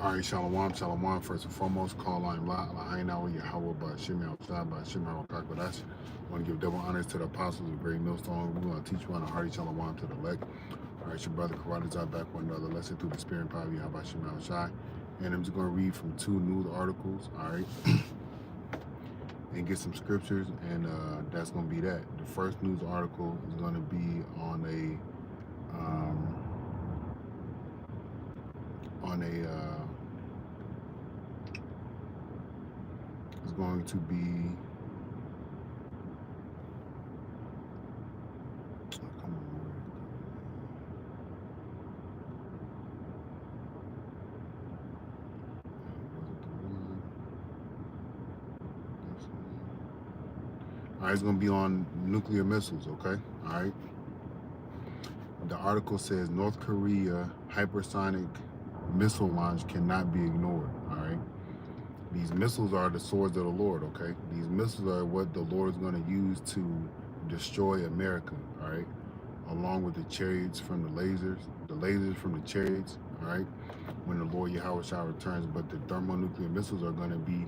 All right, shalom, shalom. First and foremost, call on Lahaina, Yahweh, Bashim, Al-Shah, Bashim, Al-Kakadash. I want to give double honors to the apostles of Great Millstone. We're going to teach you on a hearty shalom to the elect. All right, your brother Karadazar back with another lesson through the spirit and power of Yahweh, Bashim, Al-Shah. And I'm just going to read from 2 news articles, all right, and get some scriptures, and that's going to be that. The first news article is going to be on is going to be, all right, it's going to be on nuclear missiles, okay? All right. The article says North Korea hypersonic missile launch cannot be ignored, all right? These missiles are the swords of the Lord, okay? These missiles are what the Lord is going to use to destroy America, all right? Along with the chariots from the lasers from the chariots, all right? When the Lord Yahweh Shah returns, but the thermonuclear missiles are going to be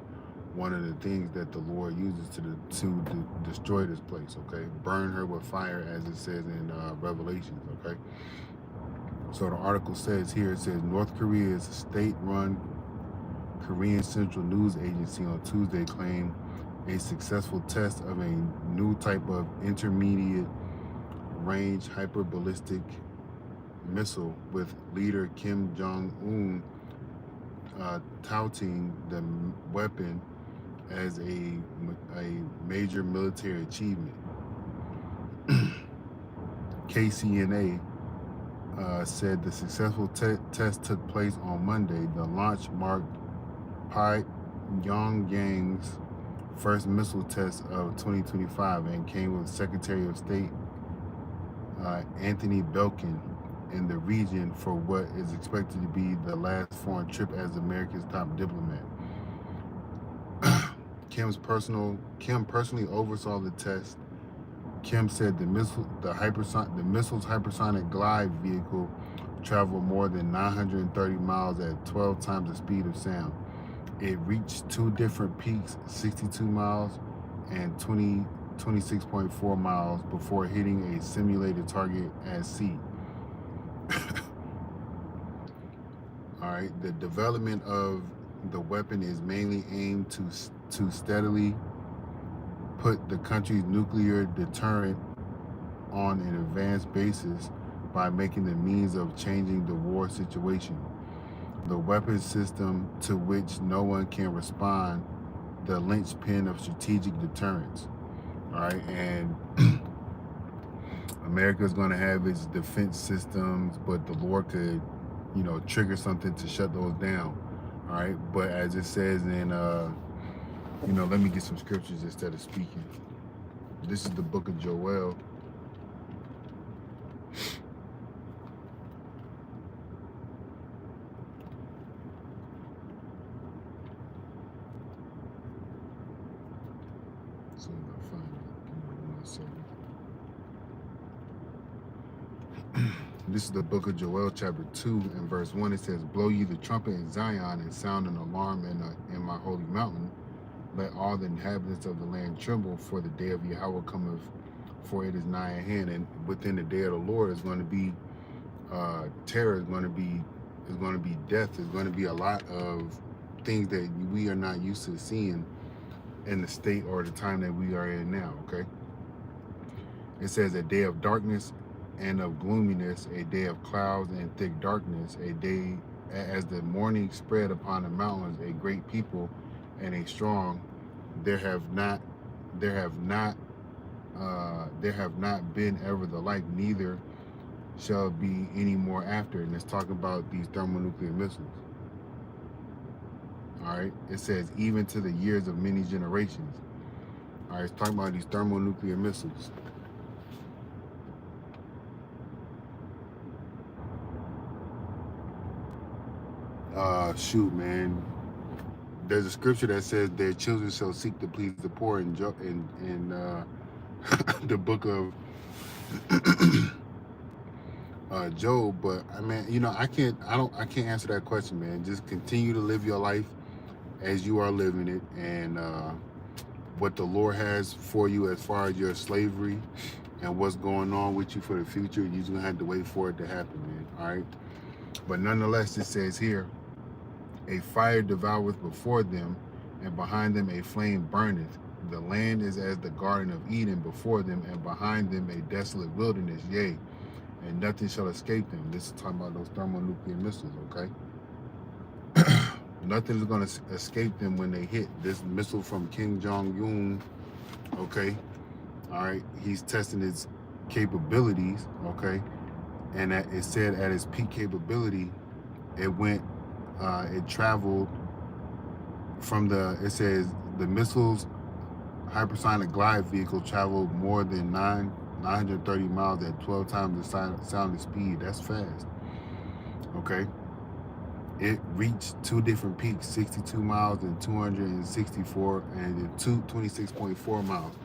one of the things that the Lord uses to destroy this place, okay? Burn her with fire, as it says in Revelations, okay? So the article says here, it says North Korea's state-run Korean Central News Agency on Tuesday claimed a successful test of a new type of intermediate range hyperballistic missile, with leader Kim Jong-un touting the weapon as a major military achievement. KCNA said the successful test took place on Monday. The launch marked Pyongyang's first missile test of 2025 and came with Secretary of State Anthony Blinken in the region for what is expected to be the last foreign trip as America's top diplomat. Kim personally oversaw the test. Kim said the missile's hypersonic glide vehicle traveled more than 930 miles at 12 times the speed of sound. It reached 2 different peaks, 62 miles and 26.4 miles, before hitting a simulated target at sea. All right, the development of the weapon is mainly aimed to steadily put the country's nuclear deterrent on an advanced basis by making the means of changing the war situation. The weapon system to which no one can respond, the linchpin of strategic deterrence. All right, and America is going to have its defense systems, but the Lord could, trigger something to shut those down. All right, but as it says in, let me get some scriptures instead of speaking. This is the book of Joel. So I'm gonna find it. Give me 1 second. This is the book of Joel, chapter 2, and verse 1. It says, "Blow ye the trumpet in Zion, and sound an alarm in my holy mountain. Let all the inhabitants of the land tremble, for the day of Yahweh cometh, for it is nigh at hand." And within the day of the Lord is going to be terror, is going to be death, is going to be a lot of things that we are not used to seeing in the state or the time that we are in now, okay? It says a day of darkness and of gloominess, a day of clouds and thick darkness, a day as the morning spread upon the mountains, a great people and a strong. There have not been ever the like, neither shall be any more after. And it's talking about these thermonuclear missiles. All right, it says even to the years of many generations. All right, it's talking about these thermonuclear missiles. Shoot, man. There's a scripture that says their children shall seek to please the poor in the book of Job. But I mean, you know, I can't answer that question, man. Just continue to live your life as you are living it, and what the Lord has for you as far as your slavery and what's going on with you for the future. You're just gonna have to wait for it to happen, man. All right. But nonetheless, it says here, a fire devoureth before them, and behind them a flame burneth. The land is as the Garden of Eden before them, and behind them a desolate wilderness, yea, and nothing shall escape them. This is talking about those thermonuclear missiles, okay? Nothing is going to escape them when they hit. This missile from Kim Jong-un, okay? All right, he's testing its capabilities, okay? And it said at its peak capability, it traveled from it says the missile's hypersonic glide vehicle traveled more than 930 miles at 12 times the sound speed. That's fast. Okay. It reached two different peaks, 62 miles and 264 and 26.4 miles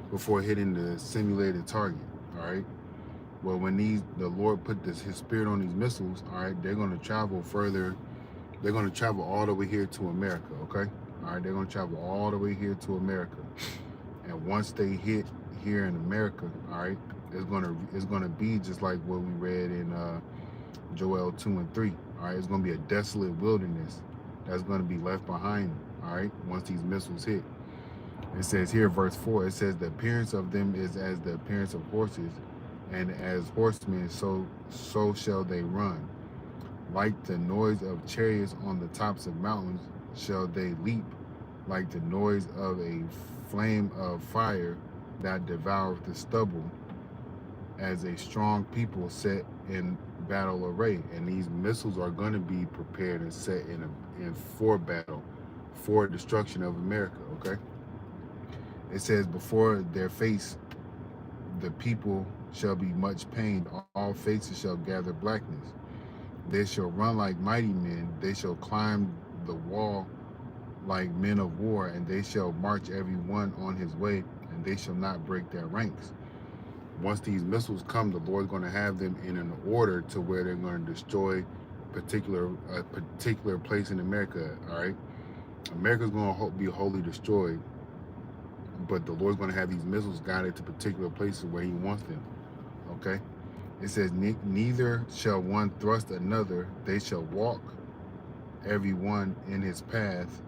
before hitting the simulated target. All right. Well, when the Lord put his spirit on these missiles, all right, they're going to travel further. They're going to travel all the way here to America, okay? All right, they're going to travel all the way here to America. And once they hit here in America, all right, it's going to be just like what we read in Joel 2 and 3. All right, it's going to be a desolate wilderness that's going to be left behind, all right, once these missiles hit. It says here, verse 4, it says, the appearance of them is as the appearance of horses, and as horsemen, so shall they run. Like the noise of chariots on the tops of mountains shall they leap, like the noise of a flame of fire that devoureth the stubble, as a strong people set in battle array. And these missiles are going to be prepared and set in for battle, for destruction of America, okay? It says, before their face the people shall be much pained, all faces shall gather blackness. They shall run like mighty men, they shall climb the wall like men of war, and they shall march every one on his way, and they shall not break their ranks. Once these missiles come, the Lord's going to have them in an order to where they're going to destroy a particular place in America, all right? America's going to be wholly destroyed, but the Lord's going to have these missiles guided to particular places where he wants them, okay? It says, neither shall one thrust another, they shall walk every one in his path,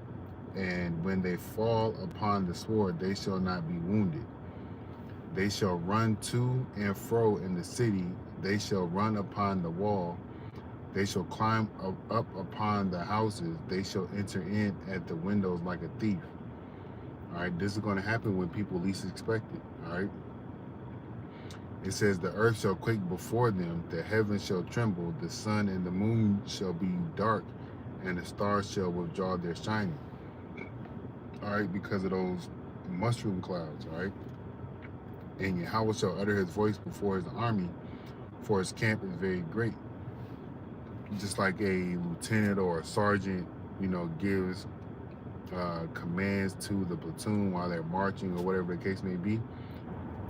and when they fall upon the sword, they shall not be wounded. They shall run to and fro in the city, they shall run upon the wall, they shall climb up upon the houses, they shall enter in at the windows like a thief. All right, this is going to happen when people least expect it, all right? It says, the earth shall quake before them, the heavens shall tremble, the sun and the moon shall be dark, and the stars shall withdraw their shining. All right, because of those mushroom clouds, all right? And Yahweh shall utter his voice before his army, for his camp is very great. Just like a lieutenant or a sergeant, you know, gives commands to the platoon while they're marching or whatever the case may be,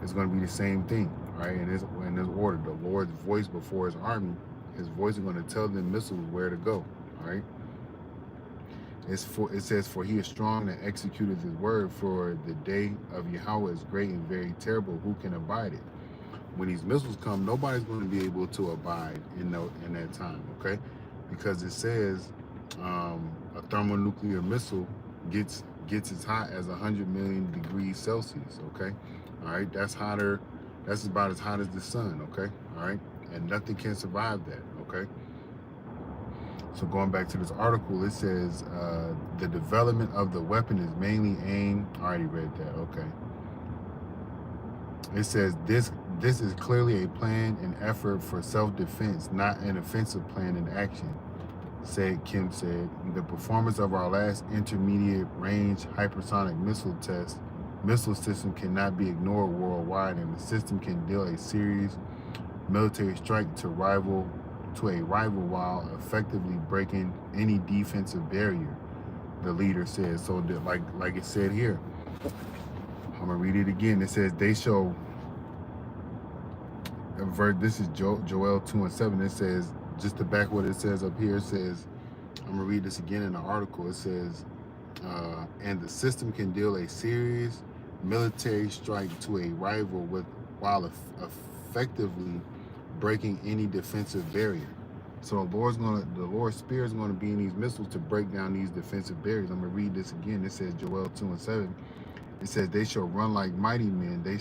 it's going to be the same thing, right? In this order, the Lord's voice before his army, his voice is going to tell them missiles where to go, all right? It says, for he is strong and executeth his word, for the day of Yahweh is great and very terrible. Who can abide it? When these missiles come, nobody's going to be able to abide in that time, okay? Because it says a thermonuclear missile gets as hot as 100 million degrees Celsius, okay? All right, that's about as hot as the sun, okay? All right, and nothing can survive that, okay? So going back to this article, it says the development of the weapon is mainly aimed, I already read that, okay. It says this is clearly a plan and effort for self-defense, not an offensive plan in action, Kim said. The performance of our last intermediate range hypersonic missile system cannot be ignored worldwide, and the system can deal a serious military strike to a rival while effectively breaking any defensive barrier, the leader said. So like it said here, I'm gonna read it again. It says, they shall This is Joel 2:7. It says, just to back what it says up here, it says, I'm going to read this again in the article. It says, and the system can deal a serious military strike to a rival while effectively breaking any defensive barrier. So the Lord's Spirit is going to be in these missiles to break down these defensive barriers. I'm going to read this again. It says, Joel 2:7. It says, they shall run like mighty men. They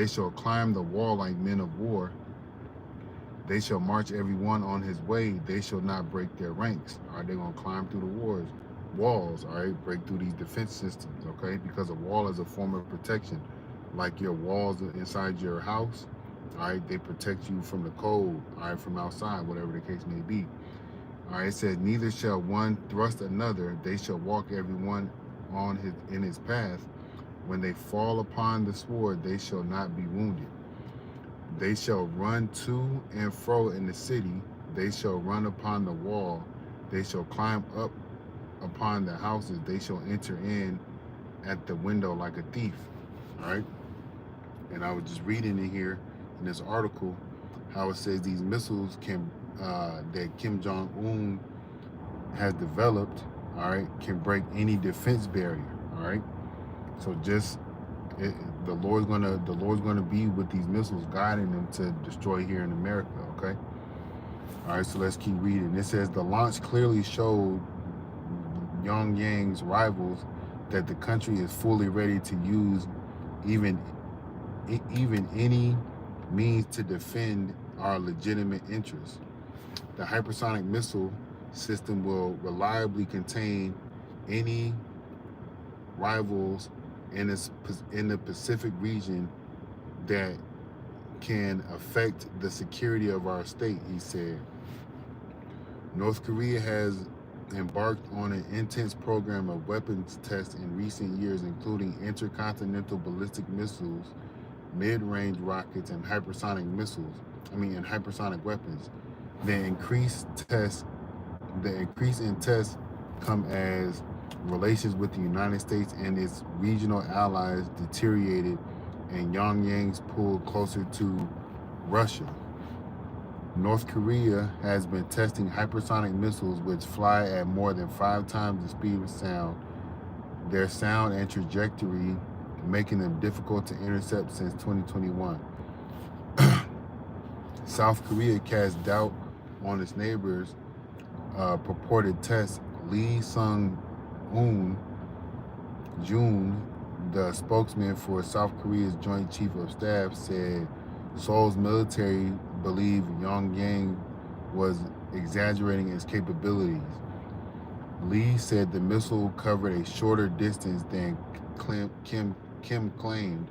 shall climb the wall like men of war. They shall march every one on his way. They shall not break their ranks. All right, they're going to climb through the walls, all right, break through these defense systems, okay? Because a wall is a form of protection. Like your walls inside your house, all right, they protect you from the cold, all right, from outside, whatever the case may be. All right, it says, neither shall one thrust another. They shall walk every one in his path. When they fall upon the sword, they shall not be wounded. They shall run to and fro in the city. They shall run upon the wall. They shall climb up upon the houses. They shall enter in at the window like a thief. All right. And I was just reading in here in this article how it says these missiles that Kim Jong-un has developed, all right, can break any defense barrier. All right. So the Lord's gonna be with these missiles, guiding them to destroy here in America. Okay. All right. So let's keep reading. It says the launch clearly showed Pyongyang's rivals that the country is fully ready to use even any means to defend our legitimate interests. The hypersonic missile system will reliably contain any rivals in the Pacific region that can affect the security of our state, he said. North Korea has embarked on an intense program of weapons tests in recent years, including intercontinental ballistic missiles, mid-range rockets, and hypersonic weapons. The increase in tests come as relations with the United States and its regional allies deteriorated and Pyongyang's pulled closer to Russia. North Korea has been testing hypersonic missiles which fly at more than 5 times the speed of sound. Their sound and trajectory making them difficult to intercept since 2021. South Korea cast doubt on its neighbors' purported tests. Lee Sung-hoon Jun, the spokesman for South Korea's Joint Chief of Staff, said Seoul's military believed Pyongyang was exaggerating its capabilities. Lee said the missile covered a shorter distance than Kim claimed,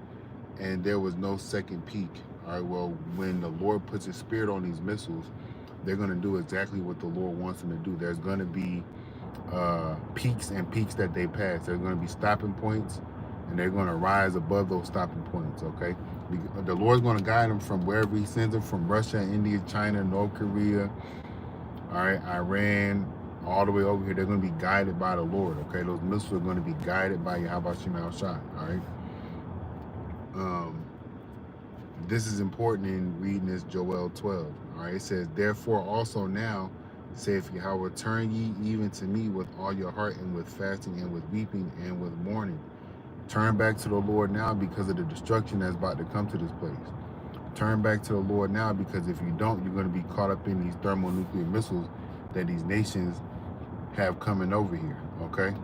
and there was no second peak. All right, well, when the Lord puts his spirit on these missiles, they're going to do exactly what the Lord wants them to do. There's going to be peaks and peaks that they pass. There's going to be stopping points, and they're going to rise above those stopping points, okay? The Lord's going to guide them from wherever he sends them, from Russia, India, China, North Korea, all right, Iran, all the way over here. They're going to be guided by the Lord, okay? Those missiles are going to be guided by Yahweh Shema Shai, all right? This is important in reading this Joel 12, all right? It says, therefore also now, saith Yahweh, turn ye even to me with all your heart, and with fasting, and with weeping, and with mourning. Turn back to the Lord now because of the destruction that's about to come to this place. Turn back to the Lord now, because if you don't, you're going to be caught up in these thermonuclear missiles that these nations have coming over here, okay?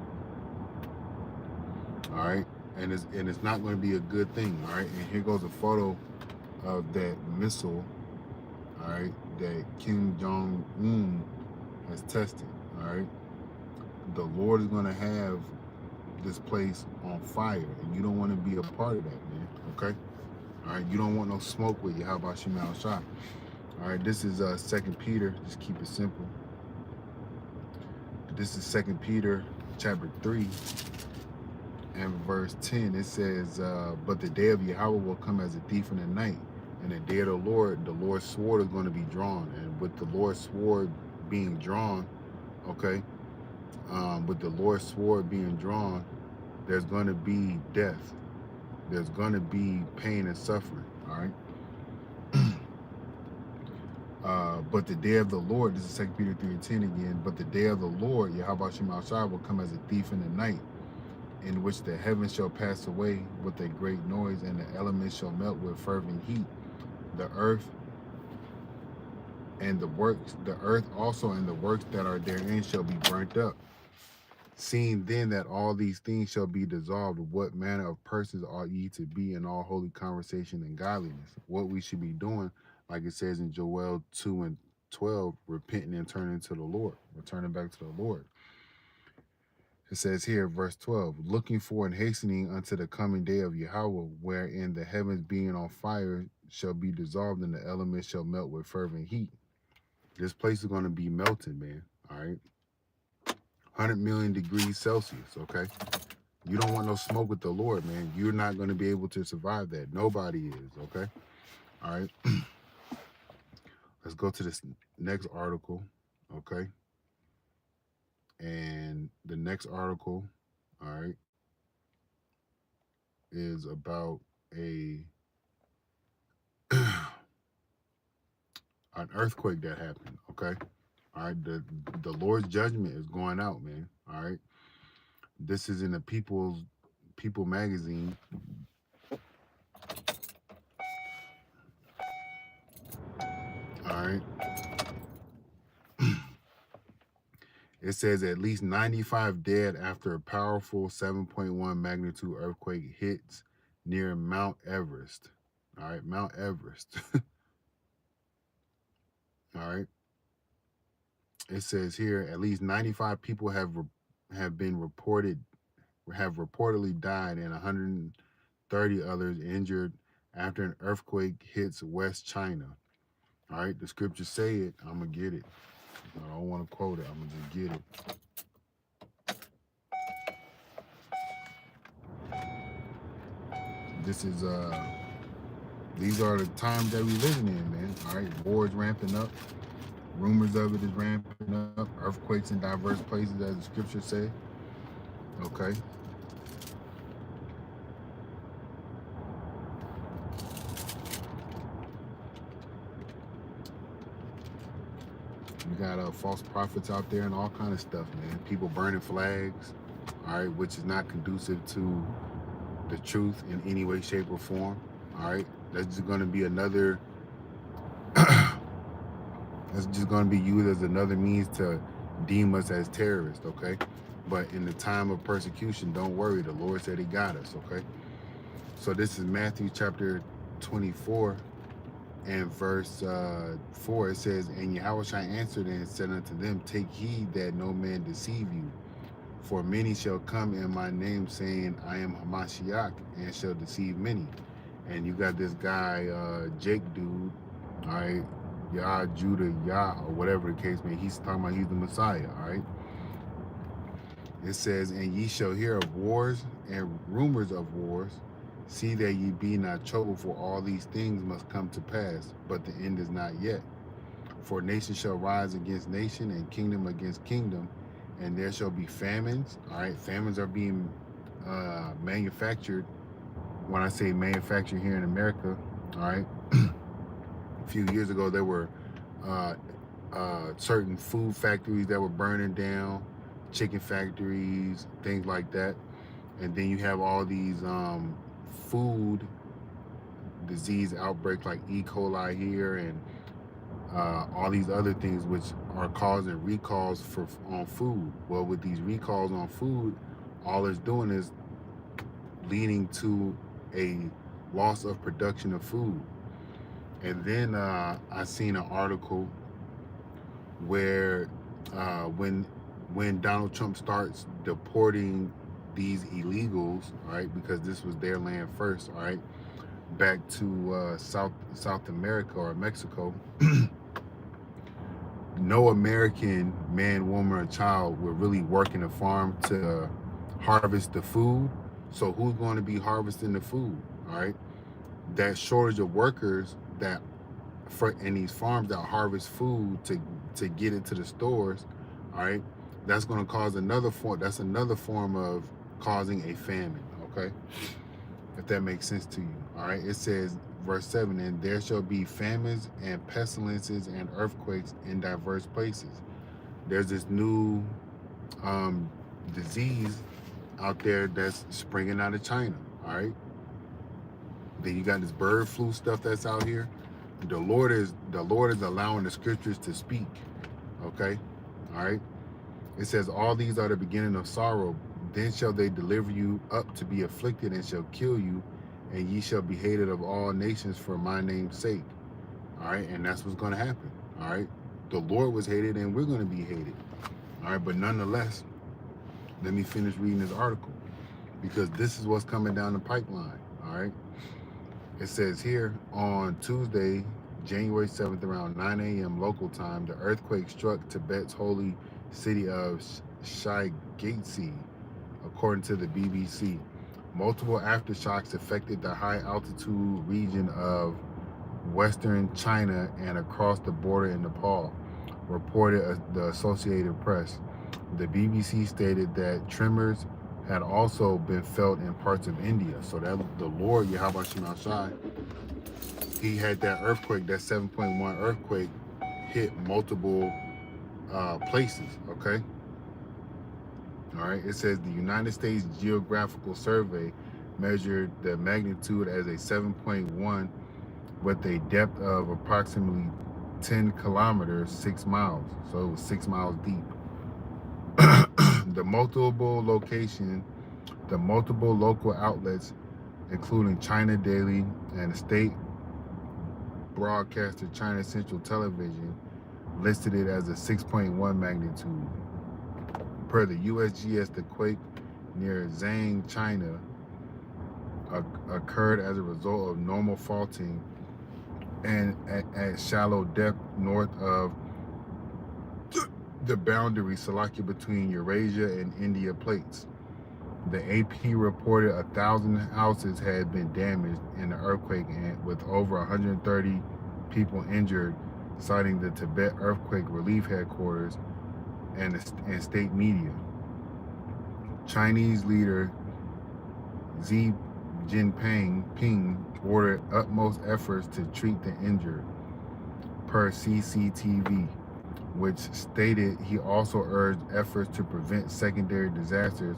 All right? And it's not going to be a good thing, all right? And here goes a photo of that missile, all right, that Kim Jong-un has tested, all right? The Lord is going to have this place on fire, and you don't want to be a part of that, man, okay? All right, you don't want no smoke with you. How about Shema Shai? All right, this is 2 Peter. Just keep it simple. This is 2 Peter chapter 3 and verse 10. It says, but the day of Yahweh will come as a thief in the night, and the day of the Lord's sword is going to be drawn. And with the Lord's sword being drawn, okay, with the Lord's sword being drawn, there's going to be death. There's going to be pain and suffering. All right. But the day of the Lord, this is 2 Peter 3:10 again. But the day of the Lord, Yahweh Shema Shai, will come as a thief in the night, in which the heavens shall pass away with a great noise, and the elements shall melt with fervent heat. The earth also and the works that are therein shall be burnt up. Seeing then that all these things shall be dissolved, what manner of persons ought ye to be in all holy conversation and godliness? What we should be doing, like it says in Joel 2:12, repenting and turning to the Lord, returning back to the Lord. It says here, verse 12, looking for and hastening unto the coming day of Yahweh, wherein the heavens being on fire shall be dissolved, and the elements shall melt with fervent heat. This place is going to be melting, man. All right. 100 million degrees Celsius, okay? You don't want no smoke with the Lord, man. You're not going to be able to survive that. Nobody is, okay? All right. Let's go to this next article, okay? And the next article, all right, is about an earthquake that happened, okay? All right, the Lord's judgment is going out, man. All right. This is in the People magazine. All right. It says at least 95 dead after a powerful 7.1 magnitude earthquake hits near Mount Everest. All right, Mount Everest. All right. It says here at least 95 people have reportedly died and 130 others injured after an earthquake hits West China. All right, the scriptures say it. I'm gonna get it. I don't want to quote it. I'm gonna just get it. This is these are the times that we living in, man. All right, wars ramping up. Rumors of it is ramping up. Earthquakes in diverse places, as the scriptures say. Okay. You got false prophets out there and all kind of stuff, man. People burning flags, all right, which is not conducive to the truth in any way, shape, or form. All right, that's just going to be another. That's just going to be used as another means to deem us as terrorists, okay? But in the time of persecution, don't worry. The Lord said He got us, okay? So this is Matthew chapter 24 and verse 4. It says, and Yahushua answered and said unto them, take heed that no man deceive you. For many shall come in my name, saying, I am Hamashiach, and shall deceive many. And you got this guy, Jake dude, all right, Yah, Judah, Yah, or whatever the case may be. He's talking about he's the Messiah, all right? It says, and ye shall hear of wars and rumors of wars. See that ye be not troubled, for all these things must come to pass, but the end is not yet. For nation shall rise against nation, and kingdom against kingdom, and there shall be famines. All right, famines are being manufactured. When I say manufactured here in America, all right, a few years ago there were certain food factories that were burning down, chicken factories, things like that. And then you have all these food disease outbreaks like E. coli here, and all these other things which are causing recalls on food. Well, with these recalls on food, all it's doing is leading to a loss of production of food. And then I seen an article where when Donald Trump starts deporting these illegals, all right, because this was their land first, all right, back to South America or Mexico, no American man, woman, or child would really work in a farm to harvest the food. So who's going to be harvesting the food? All right, that shortage of workers that in these farms that harvest food to get it to the stores, all right, that's going to cause another form. That's another form of causing a famine. Okay, if that makes sense to you. All right, it says verse 7, and there shall be famines and pestilences and earthquakes in diverse places. There's this new disease out there that's springing out of China, all right? Then you got this bird flu stuff that's out here. The Lord is allowing the scriptures to speak, okay? All right? It says, all these are the beginning of sorrow. Then shall they deliver you up to be afflicted and shall kill you, and ye shall be hated of all nations for my name's sake. All right? And that's what's going to happen. All right? The Lord was hated and we're going to be hated. All right? But nonetheless, let me finish reading this article, because this is what's coming down the pipeline. All right? It says here, on Tuesday, January 7th, around 9 a.m. local time, the earthquake struck Tibet's holy city of Shigatse, according to the BBC. Multiple aftershocks affected the high-altitude region of western China and across the border in Nepal, reported the Associated Press. The BBC stated that tremors had also been felt in parts of India. So that the Lord, Yahweh Shema Shai, he had that earthquake, that 7.1 earthquake hit multiple places, okay? All right, it says the United States Geographical Survey measured the magnitude as a 7.1 with a depth of approximately 10 kilometers, 6 miles. So it was 6 miles deep. The multiple local outlets, including China Daily and state broadcaster China Central Television, listed it as a 6.1 magnitude. Per the USGS, the quake near Zhang, China, occurred as a result of normal faulting and at shallow depth north of the boundary Salakia between Eurasia and India plates. The AP reported 1,000 houses had been damaged in the earthquake, and with over 130 people injured, citing the Tibet Earthquake Relief Headquarters and state media. Chinese leader Xi Jinping ordered utmost efforts to treat the injured, per CCTV, which stated he also urged efforts to prevent secondary disasters,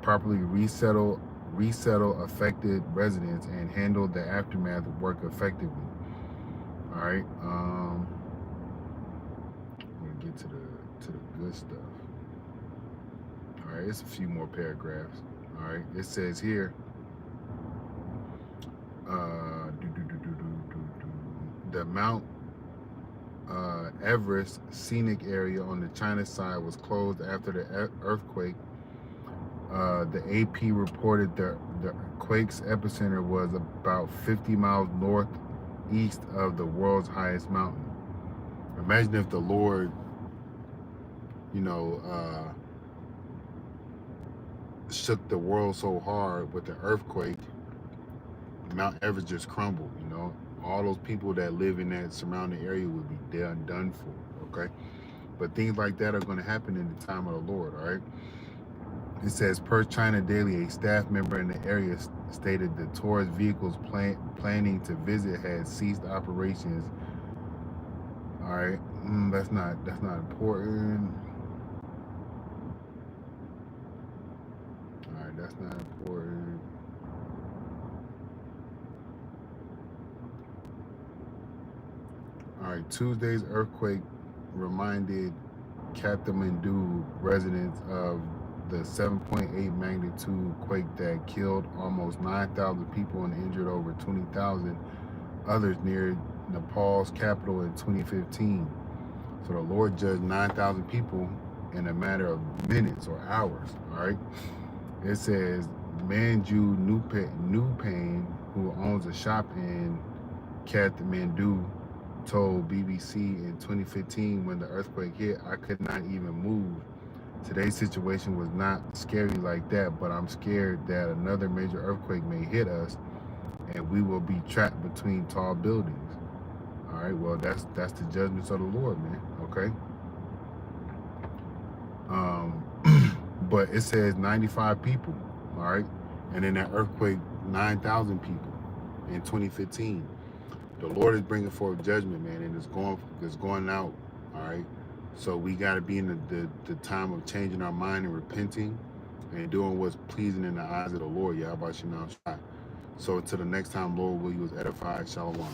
properly resettle affected residents, and handle the aftermath work effectively. All right, I'm gonna get to the good stuff. All right, it's a few more paragraphs. All right, it says here, the Mount Everest scenic area on the China side was closed after the earthquake. The AP reported the quake's epicenter was about 50 miles northeast of the world's highest mountain. Imagine if the Lord, shook the world so hard with the earthquake, Mount Everest just crumbled, all those people that live in that surrounding area would be done for, okay? But things like that are going to happen in the time of the Lord, all right? It says, per China Daily, a staff member in the area stated the tourist vehicles planning to visit had ceased operations. All right, that's not important. All right, that's not important. All right, Tuesday's earthquake reminded Kathmandu residents of the 7.8 magnitude quake that killed almost 9,000 people and injured over 20,000 others near Nepal's capital in 2015. So the Lord judged 9,000 people in a matter of minutes or hours, all right? It says Manju Nupane, who owns a shop in Kathmandu, told BBC in 2015, when the earthquake hit, I could not even move. Today's situation was not scary like that, but I'm scared that another major earthquake may hit us and we will be trapped between tall buildings. All right, well, that's the judgments of the Lord, man, okay? But it says 95 people, all right? And in that earthquake, 9,000 people in 2015. The Lord is bringing forth judgment, man, and it's going out. All right. So we got to be in the time of changing our mind and repenting and doing what's pleasing in the eyes of the Lord. Yahweh Shemel Shai. So until the next time, Lord, will you was edified. Shalom.